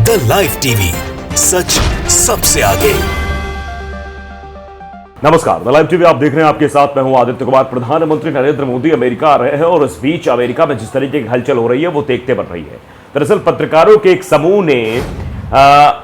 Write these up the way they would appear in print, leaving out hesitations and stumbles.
The live TV, सच सबसे आगे। नमस्कार, द लाइव टीवी आप देख रहे हैं। आपके साथ मैं हूं आदित्य कुमार। प्रधानमंत्री नरेंद्र मोदी अमेरिका आ रहे हैं और इस बीच अमेरिका में जिस तरीके की हलचल हो रही है वो देखते बन रही है। दरअसल पत्रकारों के एक समूह ने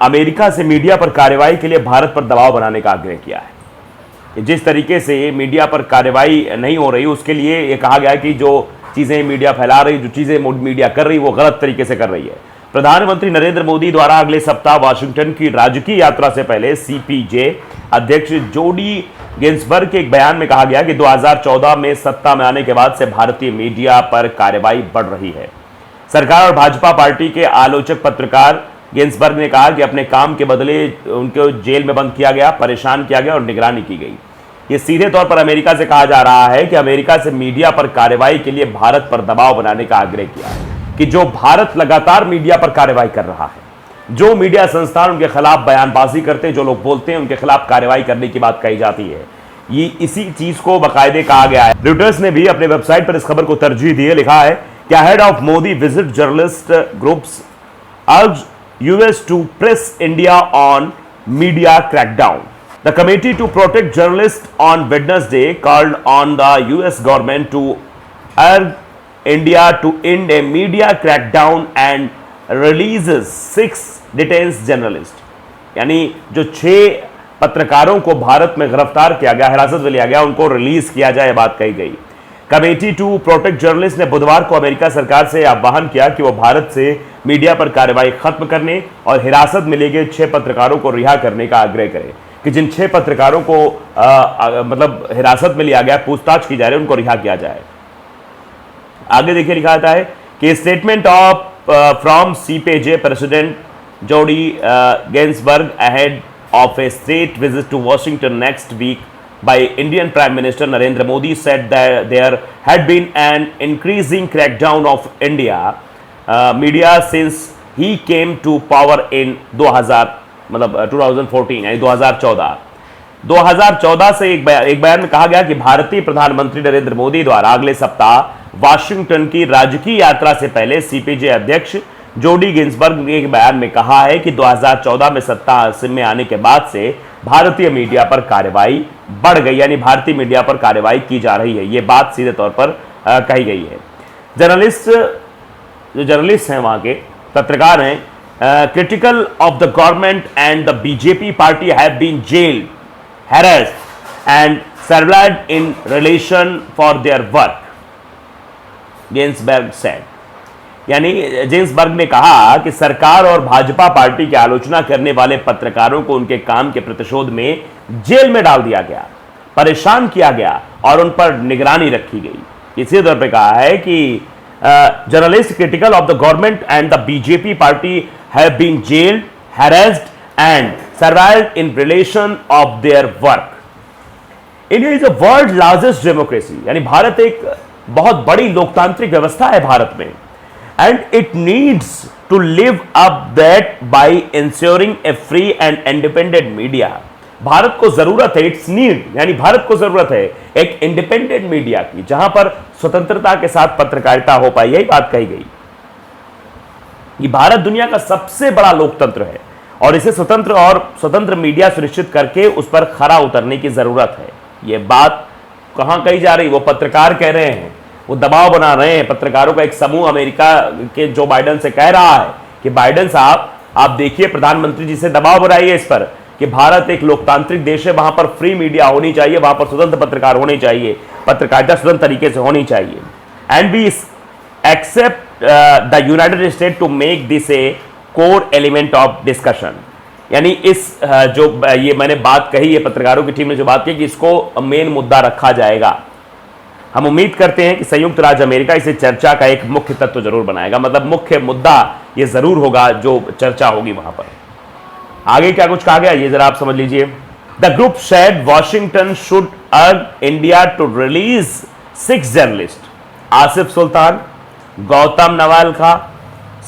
अमेरिका से मीडिया पर कार्रवाई के लिए भारत पर दबाव बनाने का आग्रह किया है। जिस तरीके से मीडिया पर कार्रवाई नहीं हो रही उसके लिए ये कहा गया कि जो चीजें मीडिया फैला रही, जो चीजें मीडिया कर रही वो गलत तरीके से कर रही है। प्रधानमंत्री नरेंद्र मोदी द्वारा अगले सप्ताह वाशिंगटन की राजकीय यात्रा से पहले सीपीजे अध्यक्ष जोडी गिन्सबर्ग के एक बयान में कहा गया कि 2014 में सत्ता में आने के बाद से भारतीय मीडिया पर कार्रवाई बढ़ रही है। सरकार और भाजपा पार्टी के आलोचक पत्रकार गिन्सबर्ग ने कहा कि अपने काम के बदले उनको जेल में बंद किया गया, परेशान किया गया और निगरानी की गई। ये सीधे तौर पर अमेरिका से कहा जा रहा है कि अमेरिका से मीडिया पर कार्रवाई के लिए भारत पर दबाव बनाने का आग्रह किया है कि जो भारत लगातार मीडिया पर कार्रवाई कर रहा है, जो मीडिया संस्थान उनके खिलाफ बयानबाजी करते हैं, जो लोग बोलते हैं उनके खिलाफ कार्रवाई करने की बात कही जाती है। ये इसी चीज को बाकायदे कहा गया है। रॉयटर्स ने भी अपने वेबसाइट पर इस खबर को तरजीह दी है। लिखा है कि head of Modi visit journalist groups urge US to press India on media crackdown. The committee to protect journalists on Wednesday called on the US government to urge India to end a media crackdown and releases 6 detained journalists। यानी जो 6 पत्रकारों को भारत में गिरफ्तार किया गया, हिरासत में लिया गया, उनको रिलीज किया जाए, बात कही गई। कमेटी टू प्रोटेक्ट जर्नलिस्ट ने बुधवार को अमेरिका सरकार से आह्वान किया कि वो भारत से मीडिया पर कार्रवाई खत्म करने और हिरासत में लिए गए 6 पत्रकारों को रिहा करने का आग्रह करे कि जिन 6 पत्रकारों को मतलब हिरासत में लिया गया, पूछताछ की जा रही है, उनको रिहा किया जाए। आगे देखिए लिखा आता है कि statement of from CPJ president Jodie Ginsburg ahead of a state visit to Washington next week by Indian prime minister Narendra Modi said that there had been an increasing crackdown of India media since he came to power in 2014 यानी 2014 से एक बयान में कहा गया कि भारतीय प्रधानमंत्री नरेंद्र मोदी द्वारा अगले सप्ताह वाशिंगटन की राजकीय यात्रा से पहले सीपीजे अध्यक्ष जोडी गिन्सबर्ग ने एक बयान में कहा है कि 2014 में सत्ता में आने के बाद से भारतीय मीडिया पर कार्रवाई बढ़ गई, यानी भारतीय मीडिया पर कार्रवाई की जा रही है। यह बात सीधे तौर पर कही गई है। जो जर्नलिस्ट हैं, वहां के पत्रकार हैं, critical of the government and the BJP party have been jailed, harassed and surveilled in relation for their work, Ginsberg said। यानी गिन्सबर्ग ने कहा कि सरकार और भाजपा पार्टी की आलोचना करने वाले पत्रकारों को उनके काम के प्रतिशोध में जेल में डाल दिया गया, परेशान किया गया और उन पर निगरानी रखी गई। इसी तौर पर कहा है कि journalists critical of the government and the BJP party have been jailed, harassed and surveilled in relation of their work. India is the world's largest democracy, यानी भारत एक बहुत बड़ी लोकतांत्रिक व्यवस्था है भारत में, and it needs to live up that by ensuring a free and independent media। Bharat को जरूरत है, इट्स नीड, यानी भारत को जरूरत है एक इंडिपेंडेंट मीडिया की, जहां पर स्वतंत्रता के साथ पत्रकारिता हो पाए। यही बात कही गई कि भारत दुनिया का सबसे बड़ा लोकतंत्र है और इसे स्वतंत्र मीडिया सुनिश्चित करके उस पर खरा उतरने की जरूरत है। यह बात कहां कही जा रही, वो पत्रकार कह रहे हैं, वो दबाव बना रहे हैं। पत्रकारों का एक समूह अमेरिका के जो बाइडेन से कह रहा है कि बाइडेन साहब आप देखिए, प्रधानमंत्री जी से दबाव बनाइए इस पर कि भारत एक लोकतांत्रिक देश है, वहां पर फ्री मीडिया होनी चाहिए, वहां पर स्वतंत्र पत्रकार होने चाहिए, पत्रकारिता स्वतंत्र तरीके से होनी चाहिए। And we accept the United State to make this a core element of discussion. यानी इस जो ये मैंने बात कही है, पत्रकारों की टीम ने जो बात की कि इसको मेन मुद्दा रखा जाएगा। हम उम्मीद करते हैं कि संयुक्त राज्य अमेरिका इसे चर्चा का एक मुख्य तत्व जरूर बनाएगा, मतलब मुख्य मुद्दा ये जरूर होगा जो चर्चा होगी वहां पर। आगे क्या कुछ कहा गया ये जरा आप समझ लीजिए। The group said Washington should urge India to release 6 journalist, Asif Sultan, Gautam Navlakha,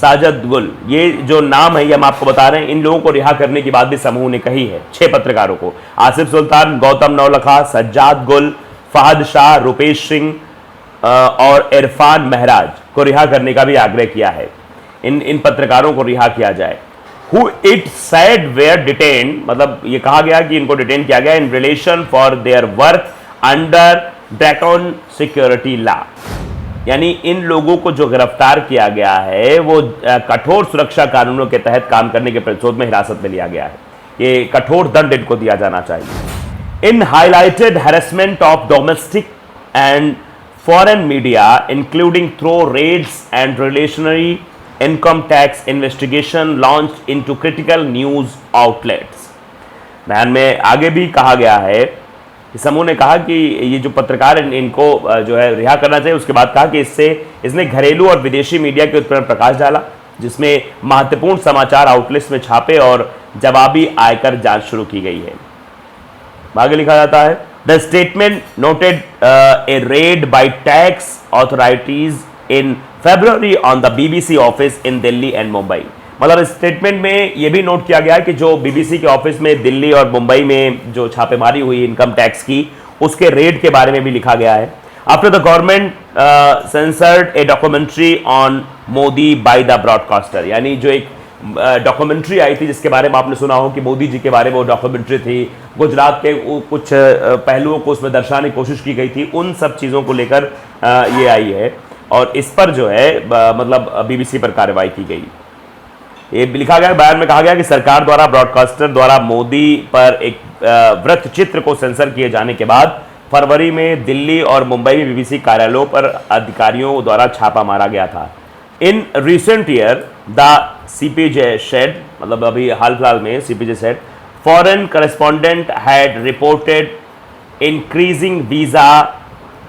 Sajid Gul, ये जो नाम है ये हम आपको बता रहे हैं, इन लोगों को रिहा करने की बात भी समूह ने कही है। 6 पत्रकारों को, आसिफ सुल्तान, गौतम नवलखा, सज्जाद गुल, फहद शाह, रुपेश सिंह और इरफान महराज को रिहा करने का भी आग्रह किया है। इन पत्रकारों को रिहा किया जाए। who it said were detained, मतलब ये कहा गया कि इनको डिटेन किया गया in relation for their work under Dracon Security Law। यानी इन लोगों को जो गिरफ्तार किया गया है वो कठोर सुरक्षा कानूनों के तहत काम करने के प्रतिशोध में हिरासत में लिया गया है। ये कठोर दंड इनको दिया जाना चाहिए। In highlighted harassment of domestic and foreign media including through raids and रिलेशनरी income tax investigation launch into critical news outlets. बयान में आगे भी कहा गया है, समूह ने कहा कि ये जो पत्रकार इनको जो है रिहा करना चाहिए। उसके बाद कहा कि इसने घरेलू और विदेशी मीडिया के उत्पीड़न प्रकाश डाला, जिसमें महत्वपूर्ण समाचार आउटलेट्स में छापे और जवाबी आयकर जांच शुरू की गई है। आगे लिखा जाता है, the statement noted A red bye tax authorities in February on the BBC office in Delhi and Mumbai. मतलब स्टेटमेंट में यह भी नोट किया गया कि जो BBC के ऑफिस में दिल्ली और मुंबई में जो छापेमारी हुई इनकम टैक्स की, उसके रेड के बारे में भी लिखा गया है। After the government censored a documentary on Modi by the broadcaster, यानी जो एक डॉक्यूमेंट्री आई थी जिसके बारे में आपने सुना हो कि मोदी जी के बारे में वो डॉक्यूमेंट्री थी, गुजरात के कुछ पहलुओं को उसमें दर्शाने की कोशिश की गई थी, उन सब चीज़ों को लेकर ये आई है और इस पर जो है मतलब BBC पर कार्रवाई की गई। ये लिखा गया, बयान में कहा गया कि सरकार द्वारा ब्रॉडकास्टर द्वारा मोदी पर एक वृत्त चित्र को सेंसर किए जाने के बाद फरवरी में दिल्ली और मुंबई में BBC कार्यालयों पर अधिकारियों द्वारा छापा मारा गया था। In recent year the CPJ said, मतलब अभी हाल फिलहाल में CPJ said, foreign correspondent had reported increasing visa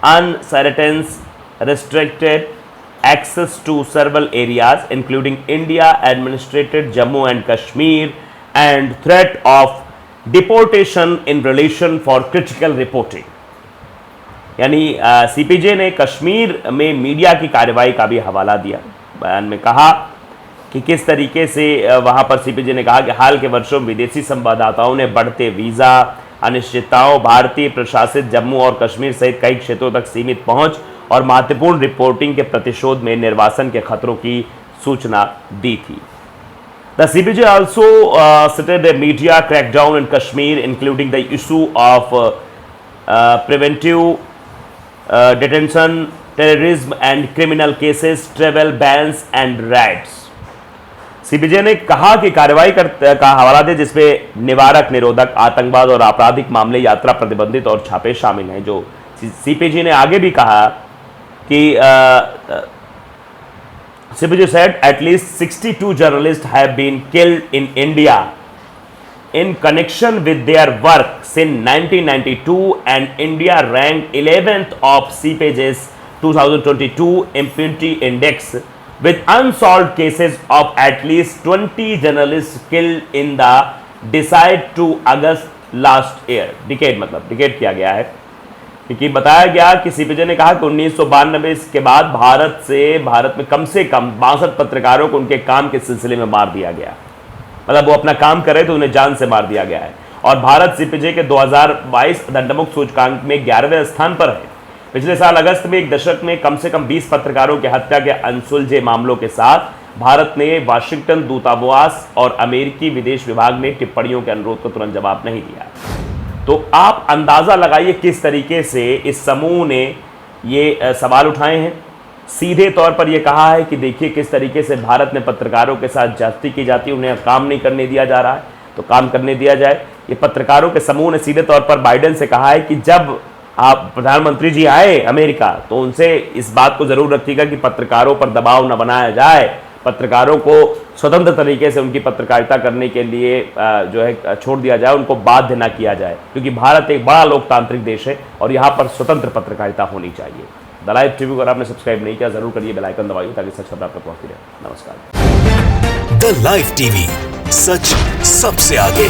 uncertainties restricted access to several areas including India administrated Jammu and Kashmir and threat of deportation in relation for critical reporting। यानी CPJ ने कश्मीर में media की कार्रवाई का भी हवाला दिया। बयान में कहा कि किस तरीके से वहाँ पर CPJ ने कहा कि हाल के वर्षों में विदेशी संवाददाताओं ने बढ़ते वीज़ा अनिश्चितताओं, भारतीय प्रशासित जम्मू और कश्मीर सहित कई क्षेत्रों तक सीमित पहुँच और महत्वपूर्ण रिपोर्टिंग के प्रतिशोध में निर्वासन के खतरों की सूचना दी थी। The CPJ also cited a media crackdown in Kashmir including the issue of preventive detention, terrorism and criminal cases, travel bans and raids। CPJ ने कहा कि कार्रवाई का हवाला दे जिसमें निवारक, निरोधक, आतंकवाद और आपराधिक मामले, यात्रा प्रतिबंधित और छापे शामिल हैं। जो CPJ ने आगे भी कहा कि CPJ said at least 62 journalists have been killed in India in connection with their work since 1992 and India ranked 11th of CPJ's 2022 impunity index with unsolved cases of at least 20 journalists killed in the decade to August last year। Decade मतलब decade किया गया है, क्योंकि बताया गया कि CPJ ने कहा कि 1992 के बाद भारत में कम से कम 62 पत्रकारों को उनके काम के सिलसिले में मार दिया गया। मतलब वो अपना काम कर रहे थे, उन्हें जान से मार दिया गया है। और भारत CPJ के 2022 दंडमुक्त सूचकांक में 11वें स्थान पर है। पिछले साल अगस्त में एक दशक में कम से कम 20 पत्रकारों की हत्या के अनसुलझे मामलों के साथ भारत ने वाशिंगटन दूतावास और अमेरिकी विदेश विभाग ने टिप्पणियों के अनुरोध को तुरंत जवाब नहीं दिया। तो आप अंदाजा लगाइए किस तरीके से इस समूह ने ये सवाल उठाए हैं। सीधे तौर पर यह कहा है कि देखिए किस तरीके से भारत में पत्रकारों के साथ ज्यादती की जाती है, उन्हें काम नहीं करने दिया जा रहा है, तो काम करने दिया जाए। ये पत्रकारों के समूह ने सीधे तौर पर बाइडेन से कहा है कि जब आप प्रधानमंत्री जी आए अमेरिका तो उनसे इस बात को जरूर रखिएगा कि पत्रकारों पर दबाव न बनाया जाए, पत्रकारों को स्वतंत्र तरीके से उनकी पत्रकारिता करने के लिए जो है छोड़ दिया जाए, उनको बाध्य न किया जाए, क्योंकि भारत एक बड़ा लोकतांत्रिक देश है और यहाँ पर स्वतंत्र पत्रकारिता होनी चाहिए। द लाइव टीवी को अगर आपने सब्सक्राइब नहीं किया जरूर करिए, बेल आइकन दबाइए ताकि सच खबर आप तक पहुंचती रहे। नमस्कार। द लाइव टीवी, सच सबसे आगे।